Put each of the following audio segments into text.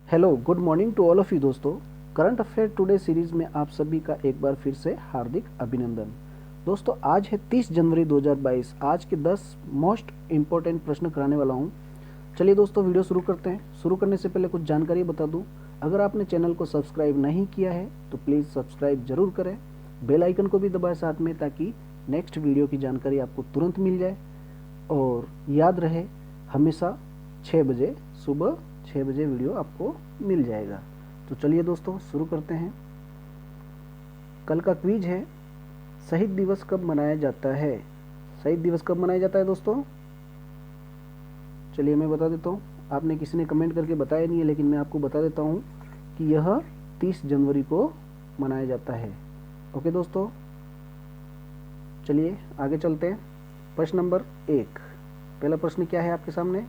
Hello, good morning to all of you दोस्तों। Current affair today series में आप सभी का एक बार फिर से हार्दिक अभिनंदन। दोस्तों, आज है 30 जनवरी 2022। आज के 10 मोस्ट इम्पोर्टेंट प्रश्न कराने वाला हूं। चलिए दोस्तों, वीडियो शुरू करते हैं। शुरू करने से पहले कुछ जानकारी बता दूं। अगर आपने चैनल को सब्सक्राइब नहीं किया है तो प्लीज़ सब्सक्राइब जरूर करें। बेल आइकन को भी दबाएं साथ में, ताकि नेक्स्ट वीडियो की जानकारी आपको तुरंत मिल जाए। और याद रहे, हमेशा 6 बजे, सुबह 6 बजे वीडियो आपको मिल जाएगा। तो चलिए दोस्तों, शुरू करते हैं। कल का क्विज है, शहीद दिवस कब मनाया जाता है? शहीद दिवस कब मनाया जाता है दोस्तों? चलिए मैं बता देता हूँ। आपने किसी ने कमेंट करके बताया नहीं है, लेकिन मैं आपको बता देता हूँ कि यह 30 जनवरी को मनाया जाता है। ओके दोस्तों, चलिए आगे चलते हैं। प्रश्न नंबर 1। पहला प्रश्न क्या है आपके सामने?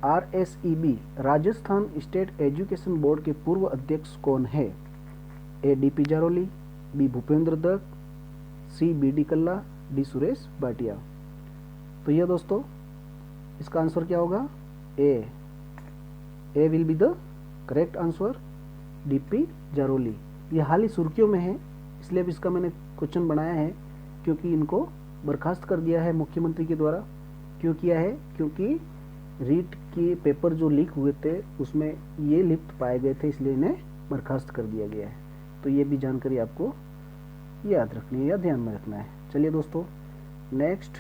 RSEB Rajasthan state education board के पूर्व अध्यक्ष कौन है? A DP Jaroli, B Bhupendra Dutt, C BD Kalla, D Suresh Bhatia. तो यह दोस्तों, इसका आंसर क्या होगा? A will be the correct answer, DP Jaroli. यह हाल ही सुर्खियों में है, इसलिए अब इसका मैंने क्वेश्चन बनाया है, क्योंकि इनको बर्खास्त कर दिया है मुख्यमंत्री के द्वारा। क्यों किया है? क्योंकि रीट के पेपर जो लीक हुए थे उसमें ये लिप्त पाए गए थे, इसलिए इन्हें बर्खास्त कर दिया गया है। तो ये भी जानकारी आपको याद रखनी है या ध्यान में रखना है। चलिए दोस्तों, नेक्स्ट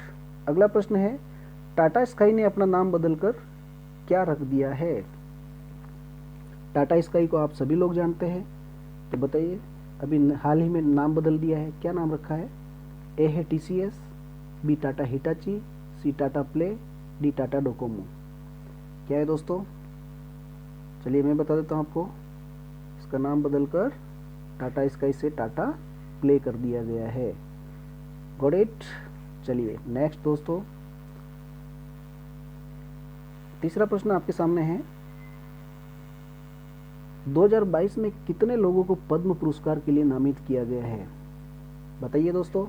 अगला प्रश्न है, टाटा स्काई ने अपना नाम बदलकर क्या रख दिया है? टाटा स्काई को आप सभी लोग जानते हैं, तो बताइए। अभी हाल ही में नाम बदल दिया है, क्या नाम रखा है? ए है TCS, B Tata Hitachi, C Tata play, D Tata Docomo. क्या है दोस्तों? चलिए मैं बता देता हूँ आपको। इसका नाम बदलकर टाटा स्काई से टाटा प्ले कर दिया गया है। Got it? चलिए नेक्स्ट दोस्तों, तीसरा प्रश्न आपके सामने है। 2022 में कितने लोगों को पद्म पुरस्कार के लिए नामित किया गया है? बताइए दोस्तों,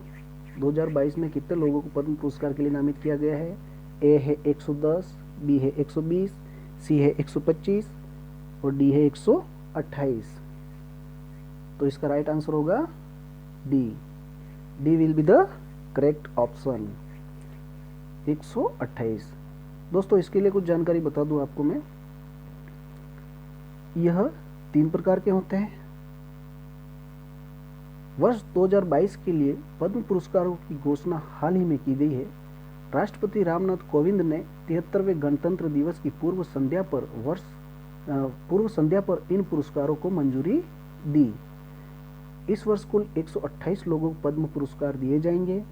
2022 में कितने लोगों को पद्म पुरस्कार के लिए नामित किया गया है? ए है 110, बी है 120, सी है 125 और डी है 128। तो इसका राइट आंसर होगा D will be the correct option, 128। दोस्तों, इसके लिए कुछ जानकारी बता दूं आपको मैं। यह 3 प्रकार के होते हैं। वर्ष 2022 के लिए पद्म पुरस्कारों की घोषणा हाल ही में की गई है। राष्ट्रपति रामनाथ कोविंद ने 73वें गणतंत्र दिवस की पूर्व संध्या पर इन पुरस्कारों को मंजूरी दी। इस वर्ष कुल 128 लोगों को पद्म पुरस्कार दिए जाएंगे।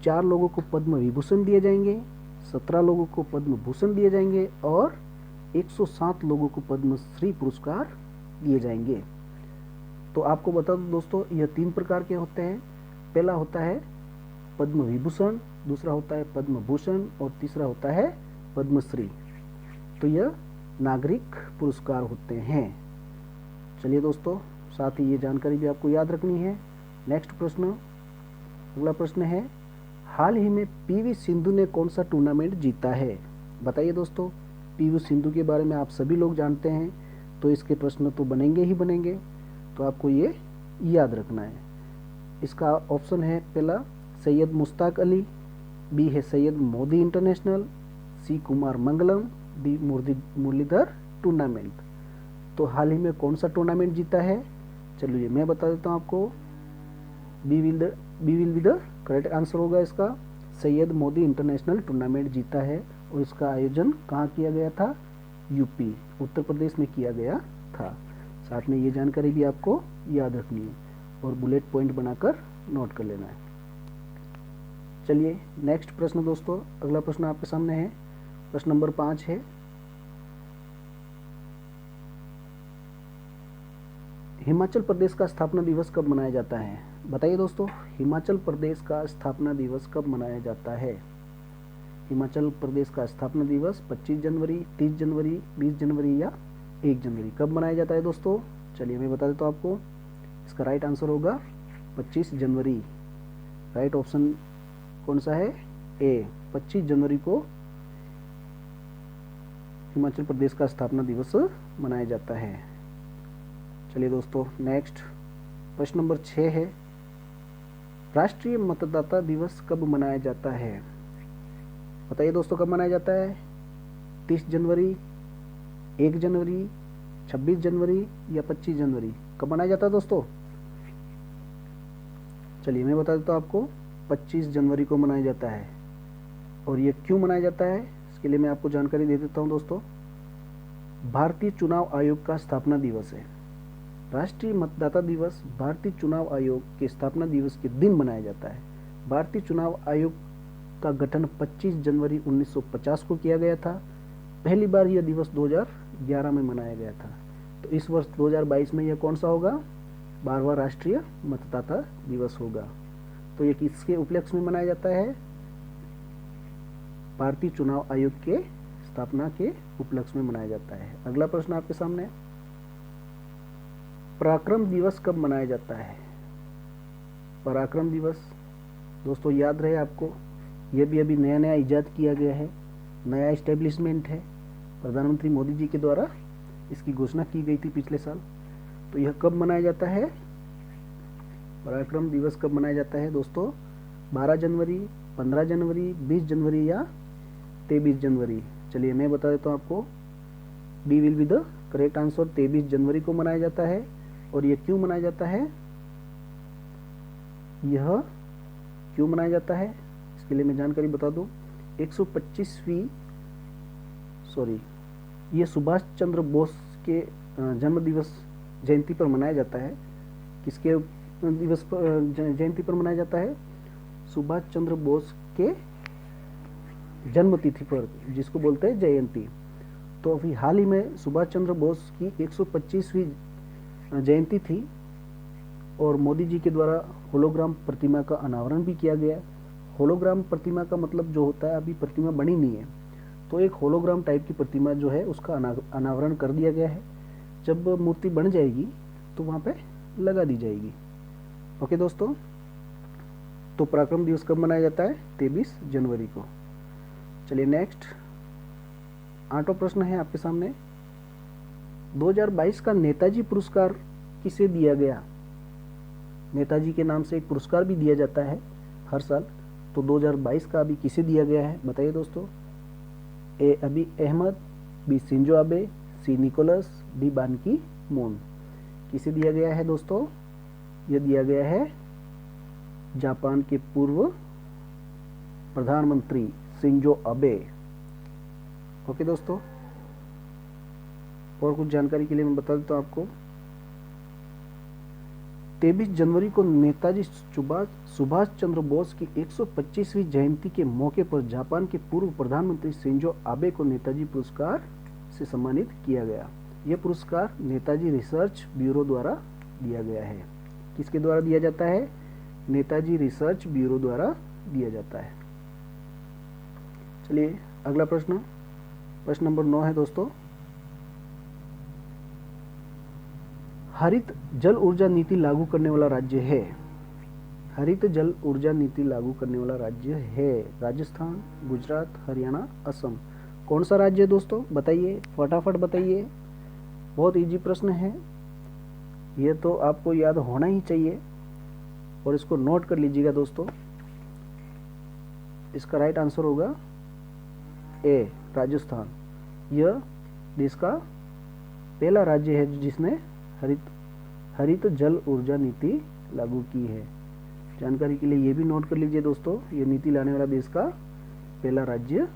4 लोगों को पद्म विभूषण दिए जाएंगे, 17 लोगों को पद्म भूषण दिए जाएंगे और 107 लोगों को पद्मश्री पुरस्कार दिए जाएंगे। तो आपको बता दूं दोस्तों, यह 3 प्रकार के होते हैं। पहला होता है पद्म विभूषण, दूसरा होता है पद्म भूषण और तीसरा होता है पद्मश्री। तो यह नागरिक पुरस्कार होते हैं। चलिए दोस्तों, साथ ही ये जानकारी भी आपको याद रखनी है। नेक्स्ट प्रश्न, अगला प्रश्न है, हाल ही में PV सिंधु ने कौन सा टूर्नामेंट जीता है? बताइए दोस्तों। PV सिंधु के बारे में आप सभी लोग जानते हैं, तो इसके प्रश्न तो बनेंगे ही बनेंगे, तो आपको ये याद रखना है। इसका ऑप्शन है पहला सैयद मुश्ताक अली, बी है सैयद मोदी इंटरनेशनल, सी कुमार मंगलम, डी मुरलीधर टूर्नामेंट। तो हाल ही में कौन सा टूर्नामेंट जीता है? चलिए मैं बता देता हूँ आपको। B will be the correct answer होगा इसका। सैयद मोदी इंटरनेशनल टूर्नामेंट जीता है और इसका आयोजन कहाँ किया गया था? यूपी, उत्तर प्रदेश में किया गया था। साथ में ये जानकारी भी आपको याद रखनी है और बुलेट पॉइंट बनाकर नोट कर लेना है। चलिए नेक्स्ट प्रश्न दोस्तों, अगला प्रश्न आपके सामने है। प्रश्न नंबर 5 है, हिमाचल प्रदेश का स्थापना दिवस कब मनाया जाता है? बताइए दोस्तों, हिमाचल प्रदेश का स्थापना दिवस कब मनाया जाता है? हिमाचल प्रदेश का स्थापना दिवस 25 जनवरी, 30 जनवरी, 20 जनवरी या 1 जनवरी कब मनाया जाता है दोस्तों? चलिए मैं बता देता हूँ आपको। इसका राइट आंसर होगा 25 जनवरी। राइट ऑप्शन कौन सा है? ए, 25 जनवरी को हिमाचल प्रदेश का स्थापना दिवस मनाया जाता है। चलिए दोस्तों, नेक्स्ट प्रश्न नंबर 6 है, राष्ट्रीय मतदाता दिवस कब मनाया जाता है? बताइए दोस्तों, कब मनाया जाता है? 30 जनवरी, 1 जनवरी, 26 जनवरी या 25 जनवरी? कब मनाया जाता है दोस्तों? चलिए मैं बता देता हूँ आपको, 25 जनवरी को मनाया जाता है। और ये क्यों मनाया जाता है, इसके लिए मैं आपको जानकारी दे देता हूँ दोस्तों। भारतीय चुनाव आयोग का स्थापना दिवस है। राष्ट्रीय मतदाता दिवस भारतीय चुनाव आयोग के स्थापना दिवस के दिन मनाया जाता है। भारतीय चुनाव आयोग का गठन 25 जनवरी 1950 को किया गया था। पहली बार यह दिवस 2011 में मनाया गया था। तो इस वर्ष 2022 में यह कौन सा होगा? 12वां राष्ट्रीय मतदाता दिवस होगा। तो ये किसके उपलक्ष्य में मनाया जाता है? भारतीय चुनाव आयोग के स्थापना के उपलक्ष्य में मनाया जाता है। अगला प्रश्न आपके सामने, पराक्रम दिवस कब मनाया जाता है? पराक्रम दिवस दोस्तों याद रहे आपको, यह भी अभी नया नया इजाद किया गया है, नया एस्टेब्लिशमेंट है। प्रधानमंत्री मोदी जी के द्वारा इसकी घोषणा की गई थी पिछले साल। तो यह कब मनाया जाता है? पराक्रम दिवस कब मनाया जाता है दोस्तों? 12 जनवरी, 15 जनवरी, 20 जनवरी या 23 जनवरी? चलिए मैं बता देता हूँ आपको, D will be the correct answer. 23 जनवरी को मनाया जाता है। और यह क्यों मनाया जाता है? यह क्यों मनाया जाता है इसके लिए मैं जानकारी बता दूं। 125वीं यह सुभाष चंद्र बोस के जन्म दिवस जयंती पर मनाया जाता है। किसके दिवस पर जयंती पर मनाया जाता है? सुभाष चंद्र बोस के जन्म तिथि पर, जिसको बोलते हैं जयंती। तो अभी हाल ही में सुभाष चंद्र बोस की 125वीं जयंती थी और मोदी जी के द्वारा होलोग्राम प्रतिमा का अनावरण भी किया गया। होलोग्राम प्रतिमा का मतलब जो होता है, अभी प्रतिमा बनी नहीं है, तो एक होलोग्राम टाइप की प्रतिमा जो है उसका अनावरण कर दिया गया है। जब मूर्ति बन जाएगी तो वहाँ पे लगा दी जाएगी। ओके दोस्तों, तो पराक्रम दिवस कब मनाया जाता है? 23 जनवरी को। चलिए नेक्स्ट 8वां प्रश्न है आपके सामने, 2022 का नेताजी पुरस्कार किसे दिया गया? नेताजी के नाम से एक पुरस्कार भी दिया जाता है हर साल, तो 2022 का अभी किसे दिया गया है बताइए दोस्तों। ए अबी अहमद, बी शिंजो आबे, सी निकोलस, डी बान की मून। किसे दिया गया है दोस्तों? यह दिया गया है जापान के पूर्व प्रधानमंत्री शिंजो आबे। ओके दोस्तों, और कुछ जानकारी के लिए मैं बता देता हूं आपको। 23 जनवरी को नेताजी सुभाष चंद्र बोस की 125वीं जयंती के मौके पर जापान के पूर्व प्रधानमंत्री शिंजो आबे को नेताजी पुरस्कार से सम्मानित किया गया। यह पुरस्कार नेताजी रिसर्च ब्यूरो द्वारा दिया गया है। किसके द्वारा दिया जाता है? नेताजी रिसर्च ब्यूरो द्वारा दिया जाता है। चलिए अगला प्रश्न, प्रश्न नंबर 9 है दोस्तों, हरित जल ऊर्जा नीति लागू करने वाला राज्य है। हरित जल ऊर्जा नीति लागू करने वाला राज्य है राजस्थान, गुजरात, हरियाणा, असम। कौन सा राज्य है दोस्तों? बताइए, फटाफट बताइए। बहुत इजी प्रश्न है, ये तो आपको याद होना ही चाहिए और इसको नोट कर लीजिएगा दोस्तों। इसका राइट आंसर होगा ए, राजस्थान। यह देश का पहला राज्य है जिसने हरित जल ऊर्जा नीति लागू की है। जानकारी के लिए ये भी नोट कर लीजिए दोस्तों, ये नीति लाने वाला देश का पहला राज्य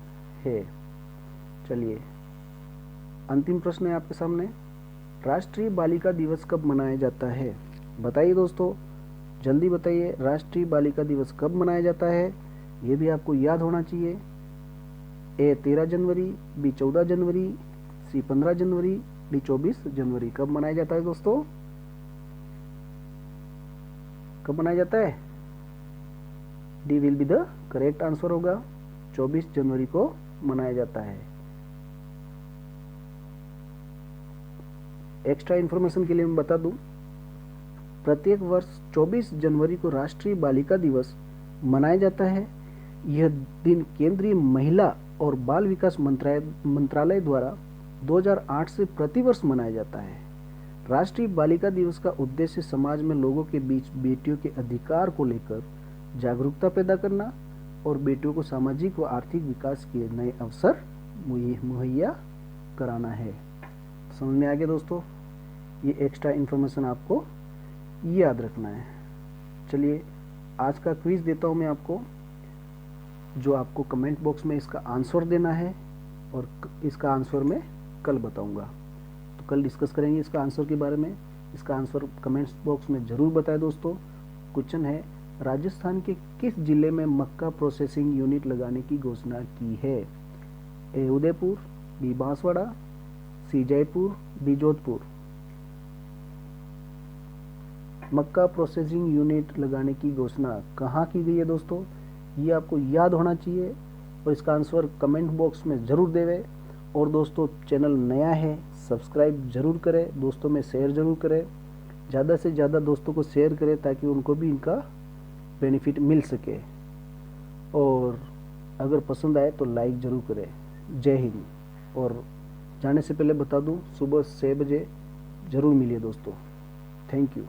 है। चलिए अंतिम प्रश्न है आपके सामने, राष्ट्रीय बालिका दिवस कब मनाया जाता है? बताइए दोस्तों, जल्दी बताइए, राष्ट्रीय बालिका दिवस कब मनाया जाता है? ये भी आपको याद होना चाहिए। ए 13 जनवरी, बी 14 जनवरी, सी 15 जनवरी, डी 24 जनवरी। कब मनाया जाता है दोस्तों? कब मनाया जाता है? D will be the correct answer होगा, 24 जनवरी को मनाया जाता है। एक्स्ट्रा इन्फॉर्मेशन के लिए मैं बता दूं, प्रत्येक वर्ष 24 जनवरी को राष्ट्रीय बालिका दिवस मनाया जाता है। यह दिन केंद्रीय महिला और बाल विकास मंत्रालय द्वारा 2008 से प्रतिवर्ष मनाया जाता है। राष्ट्रीय बालिका दिवस का उद्देश्य समाज में लोगों के बीच बेटियों के अधिकार को लेकर जागरूकता पैदा करना और बेटियों को सामाजिक व आर्थिक विकास के नए अवसर मुहैया कराना है। समझ में आ गया दोस्तों? ये एक्स्ट्रा इन्फॉर्मेशन आपको याद रखना है। चलिए आज का क्विज देता हूँ मैं आपको, जो आपको कमेंट बॉक्स में इसका आंसर देना है और इसका आंसर मैं कल बताऊंगा। तो कल डिस्कस करेंगे इसका आंसर के बारे में। इसका आंसर कमेंट्स बॉक्स में ज़रूर बताएं दोस्तों। क्वेश्चन है, राजस्थान के किस जिले में मक्का प्रोसेसिंग यूनिट लगाने की घोषणा की है? ए उदयपुर, बी बांसवाड़ा, सी जयपुर, डी जोधपुर। मक्का प्रोसेसिंग यूनिट लगाने की घोषणा कहाँ की गई है दोस्तों? ये आपको याद होना चाहिए और इसका आंसर कमेंट बॉक्स में ज़रूर देवे। और दोस्तों चैनल नया है, सब्सक्राइब ज़रूर करें, दोस्तों में शेयर ज़रूर करें, ज़्यादा से ज़्यादा दोस्तों को शेयर करें ताकि उनको भी इनका बेनिफिट मिल सके। और अगर पसंद आए तो लाइक ज़रूर करें। जय हिंद। और जाने से पहले बता दूं, सुबह 6 बजे ज़रूर मिलिए दोस्तों। Thank you.